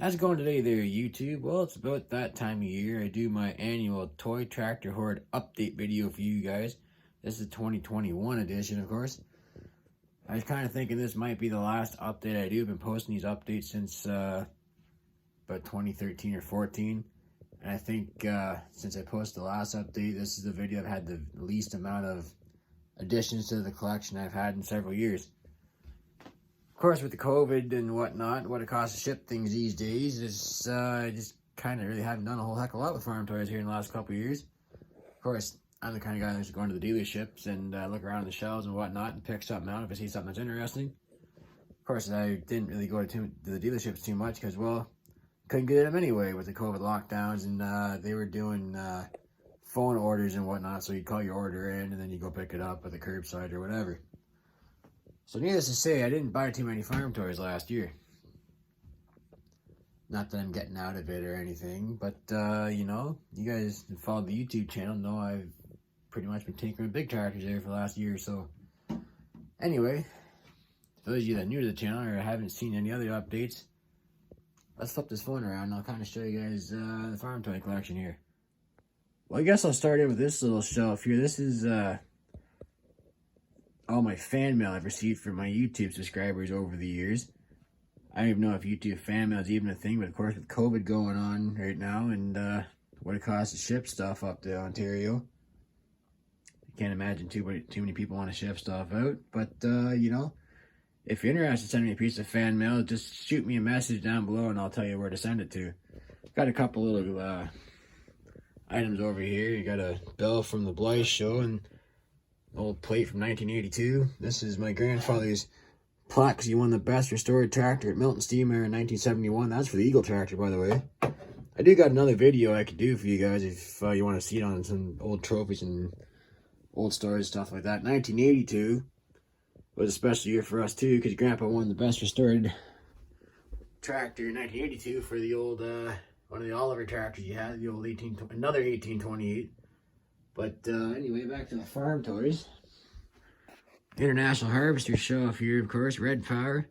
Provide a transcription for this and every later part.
How's it going today there, YouTube? Well, it's about that time of year. I do my annual Toy Tractor Horde update video for you guys. This is 2021 edition, of course. I was kind of thinking this might be the last update I do. I've been posting these updates since about 2013 or 14. And I think since I posted the last update, this is the video I've had the least amount of additions to the collection I've had in several years. Of course, with the COVID and whatnot, what it costs to ship things these days is I just kind of really haven't done a whole heck of a lot with farm toys here in the last couple of years. Of course, I'm the kind of guy that's going to the dealerships and look around the shelves and whatnot and pick something out if I see something that's interesting. Of course, I didn't really go to the dealerships too much because, well, couldn't get them anyway with the COVID lockdowns, and they were doing phone orders and whatnot, so you'd call your order in and then you go pick it up at the curbside or whatever. So needless to say, I didn't buy too many farm toys last year. Not that I'm getting out of it or anything, but you know, you guys that follow the YouTube channel know I've pretty much been tinkering big tractors there for the last year or so. Anyway, for those of you that are new to the channel or haven't seen any other updates, let's flip this phone around and I'll kind of show you guys the farm toy collection here. Well, I guess I'll start in with this little shelf here. This is all my fan mail I've received from my YouTube subscribers over the years. I don't even know if YouTube fan mail is even a thing, but of course with COVID going on right now and what it costs to ship stuff up to Ontario, I can't imagine too many people want to ship stuff out. But you know, if you're interested in sending me a piece of fan mail, just shoot me a message down below and I'll tell you where to send it to. Got a couple little items over here. You got a bill from the Blythe show and old plate from 1982. This is my grandfather's plaque because he won the best restored tractor at Milton Steam Air in 1971. That's for the Eagle tractor, by the way. I do got another video I could do for you guys if you want to see it on some old trophies and old stories, stuff like that. 1982 was a special year for us too because Grandpa won the best restored tractor in 1982 for the old one of the Oliver tractors you had, the old another 1828. But anyway, back to the farm toys. International Harvester show off here, of course, Red Power.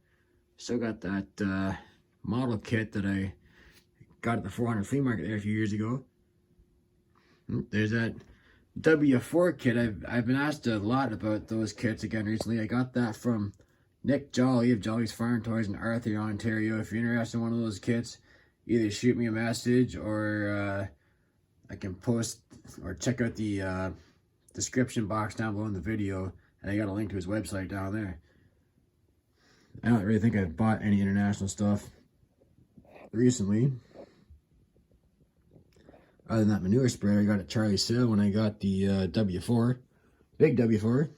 Still got that model kit that I got at the 400 flea market there a few years ago. There's that W4 kit. I've been asked a lot about those kits again recently. I got that from Nick Jolly of Jolly's Farm Toys in Arthur, Ontario. If you're interested in one of those kits, either shoot me a message or I can post or check out the description box down below in the video, and I got a link to his website down there. I don't really think I've bought any international stuff recently, other than that manure sprayer I got at Charlie's sale when I got the W4, big W4.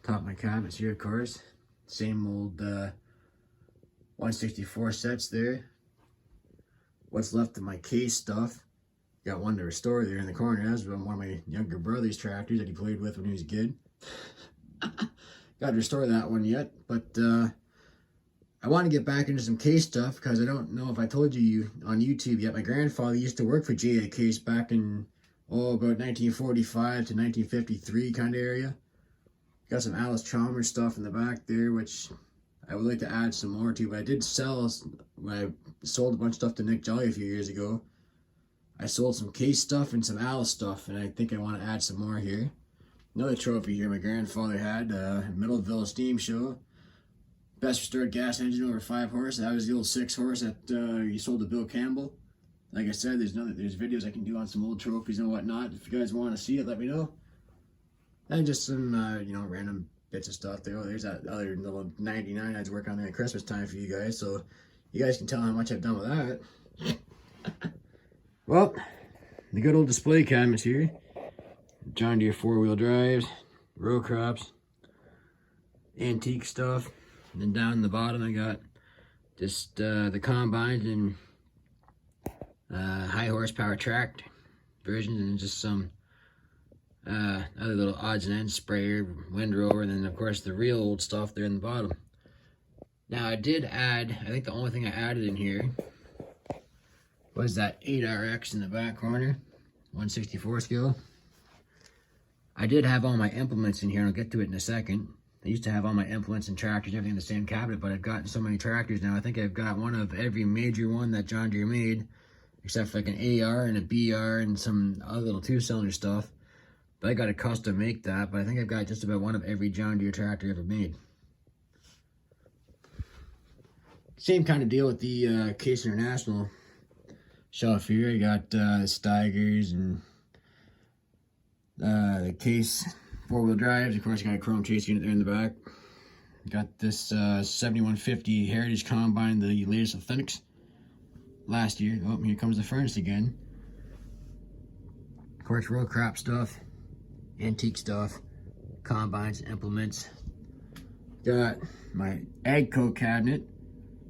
Top of my cabinets here, of course. Same old 164 sets there. What's left of my case stuff. Got one to restore there in the corner. That's one of my younger brother's tractors that he played with when he was a kid. Got to restore that one yet, but I want to get back into some case stuff because I don't know if I told you on YouTube yet. My grandfather used to work for J.A. Case back in, about 1945 to 1953 kind of area. Got some Alice Chalmers stuff in the back there, which I would like to add some more to, but I did sell, when I sold a bunch of stuff to Nick Jolly a few years ago. I sold some case stuff and some Alice stuff, and I think I want to add some more here. Another trophy here my grandfather had, Middleville Steam Show. Best restored gas engine over 5 horse. That was the old 6 horse that he sold to Bill Campbell. Like I said, there's videos I can do on some old trophies and whatnot. If you guys want to see it, let me know. And just some, you know, random bits of stuff there. Oh, there's that other little 99 I was working on there at Christmas time for you guys, so you guys can tell how much I've done with that. Well, the good old display cabinets here. John Deere 4-wheel drives, row crops, antique stuff. And then down the bottom I got just the combines and high horsepower tracked versions, and just some other little odds and ends, sprayer, windrower, and then of course the real old stuff there in the bottom. Now I did add, I think the only thing I added in here was that 8RX in the back corner, 164 scale. I did have all my implements in here, and I'll get to it in a second. I used to have all my implements and tractors, everything in the same cabinet, but I've gotten so many tractors now. I think I've got one of every major one that John Deere made, except for like an AR and a BR and some other little 2-cylinder stuff. But I got to custom make that, but I think I've got just about one of every John Deere tractor ever made. Same kind of deal with the Case International shelf here. I got the Steigers and the Case 4-wheel drives. Of course, I got a chrome chase unit there in the back. Got this 7150 Heritage Combine, the latest Authentics last year. Oh, here comes the furnace again. Of course, real crap stuff, antique stuff, combines, implements. Got my AGCO cabinet.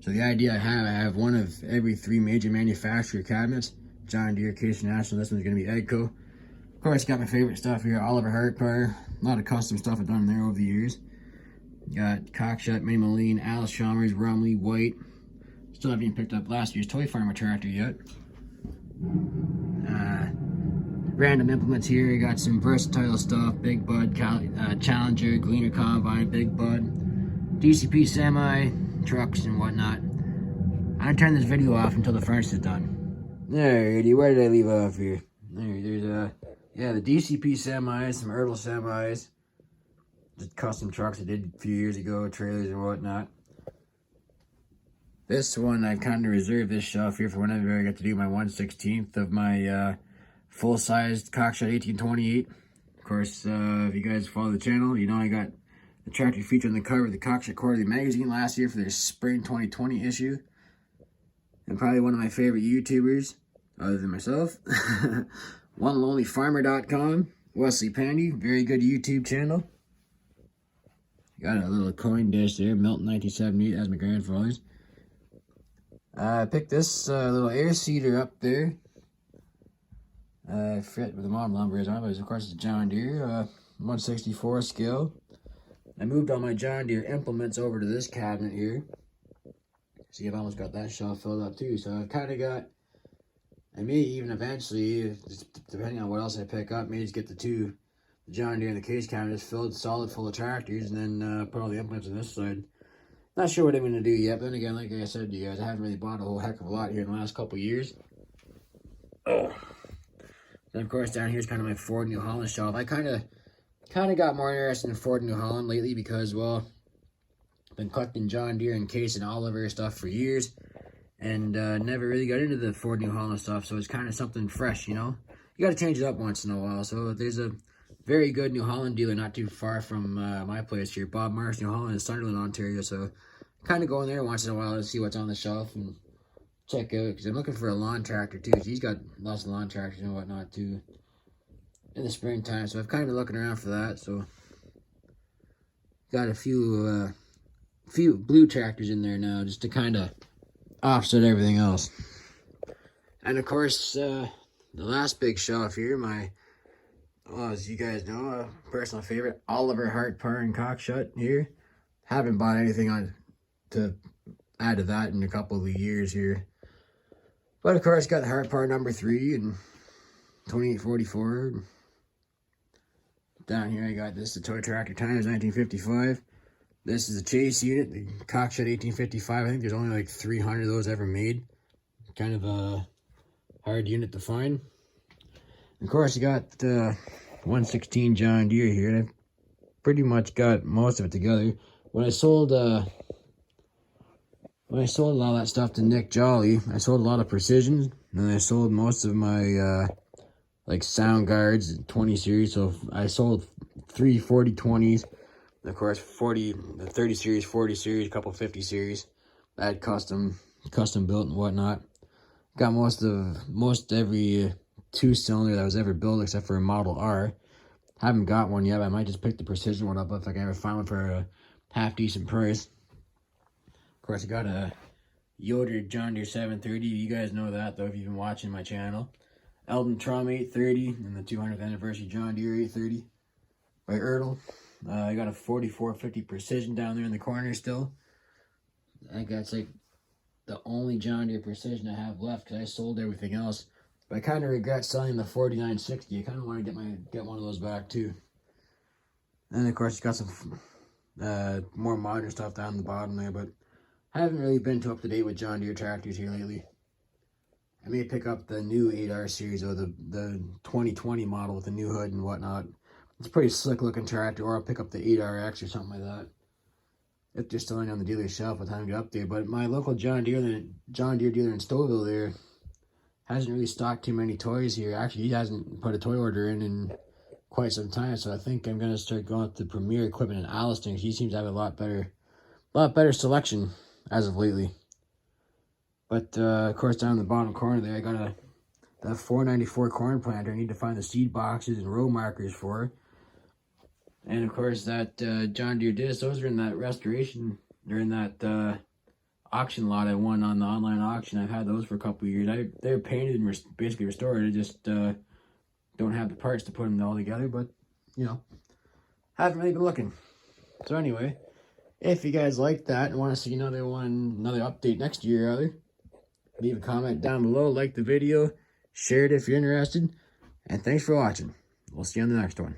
So the idea I have one of every 3 major manufacturer cabinets. John Deere, Case International, this one's going to be AGCO. Of course, got my favorite stuff here, Oliver Hart Power. A lot of custom stuff I've done there over the years. Got Cockshut, Mini Moline, Alice Chalmers, Rumley, White. Still haven't even picked up last year's Toy Farmer tractor yet. Random implements here. Got some versatile stuff, Big Bud, Challenger, Gleaner Combine, Big Bud, DCP Semi, trucks and whatnot. I'm gonna turn this video off until the furnace is done. Alrighty, where did I leave off here? There's yeah, the DCP semis, some Ertl semis, just custom trucks I did a few years ago, trailers and whatnot. This one I kind of reserved this shelf here for whenever I get to do my 1/16 of my full-sized Cockshut 1828. Of course, if you guys follow the channel, you know I got the tractor featured on the cover of the Cockshut Quarterly magazine last year for their spring 2020 issue. And probably one of my favorite YouTubers, other than myself, OneLonelyFarmer.com, Wesley Pandy, very good YouTube channel. Got a little coin dish there, Milton 1978, that's my grandfather's. I picked this little air seeder up there. I forget what the model number is on it, but of course it's a John Deere, 164 scale. I moved all my John Deere implements over to this cabinet here. See, I've almost got that shelf filled up too. So I've kind of got, I may even eventually, depending on what else I pick up, may just get the John Deere and the case cabinets filled solid full of tractors, and then put all the implements on this side. Not sure what I'm going to do yet, but then again, like I said to you guys, I haven't really bought a whole heck of a lot here in the last couple of years. Oh. Then of course down here is kind of my Ford New Holland shelf. I kind of got more interested in Ford New Holland lately because, well, I've been collecting John Deere and Case and Oliver stuff for years, and never really got into the Ford New Holland stuff, so it's kind of something fresh, you know? You got to change it up once in a while. So there's a very good New Holland dealer not too far from my place here, Bob Marsh New Holland in Sunderland, Ontario, so kind of go in there once in a while to see what's on the shelf and check out, because I'm looking for a lawn tractor too. He's got lots of lawn tractors and whatnot too in the springtime, so I've kind of been looking around for that. So got a few blue tractors in there now just to kind of offset everything else. And of course the last big shelf here, my, well, as you guys know, personal favorite Oliver Hart Power and Cockshut here. Haven't bought anything on to add to that in a couple of years here, but of course got the Hart Power number 3 and 2844. Down here I got this, the Toy Tractor Times 1955. This is a chase unit, the Cockshut 1855. I think there's only like 300 of those ever made. Kind of a hard unit to find. And of course you got the 116 John Deere here, and I've pretty much got most of it together. When I sold a lot of that stuff to Nick Jolly, I sold a lot of Precisions, and I sold most of my like sound guards 20 series. So I sold 3 40-20s, of course 30 series, 40 series, a couple 50 series. I had custom built and whatnot. Got most every 2-cylinder that was ever built except for a Model R. Haven't got one yet, but I might just pick the Precision one up if I can ever find one for a half decent price. Of course, I got a Yoder John Deere 730. You guys know that, though, if you've been watching my channel. Eldon Trom 830 and the 200th anniversary John Deere 830 by Ertl. I got a 4450 Precision down there in the corner still. I think that's like the only John Deere Precision I have left because I sold everything else. But I kind of regret selling the 4960. I kind of want to get one of those back too. And of course, you got some more modern stuff down the bottom there, but haven't really been too up to date with John Deere tractors here lately. I may pick up the new 8R series or the 2020 model with the new hood and whatnot. It's a pretty slick looking tractor, or I'll pick up the 8RX or something like that. If they're still on the dealer shelf by the time I get up there. But my local John Deere dealer in Stouffville there hasn't really stocked too many toys here. Actually, he hasn't put a toy order in quite some time, so I think I'm gonna start going with the Premier equipment in Alliston. He seems to have a lot better selection as of lately. But of course, down in the bottom corner there, I got that 494 corn planter. I need to find the seed boxes and row markers for. And of course, that John Deere disc, those are in that restoration, they're in that auction lot I won on the online auction. I've had those for a couple of years. They're painted and basically restored. I just don't have the parts to put them all together, but you know, haven't really been looking. So anyway, if you guys like that and want to see another update next year or other, leave a comment down below, like the video, share it if you're interested, and thanks for watching. We'll see you on the next one.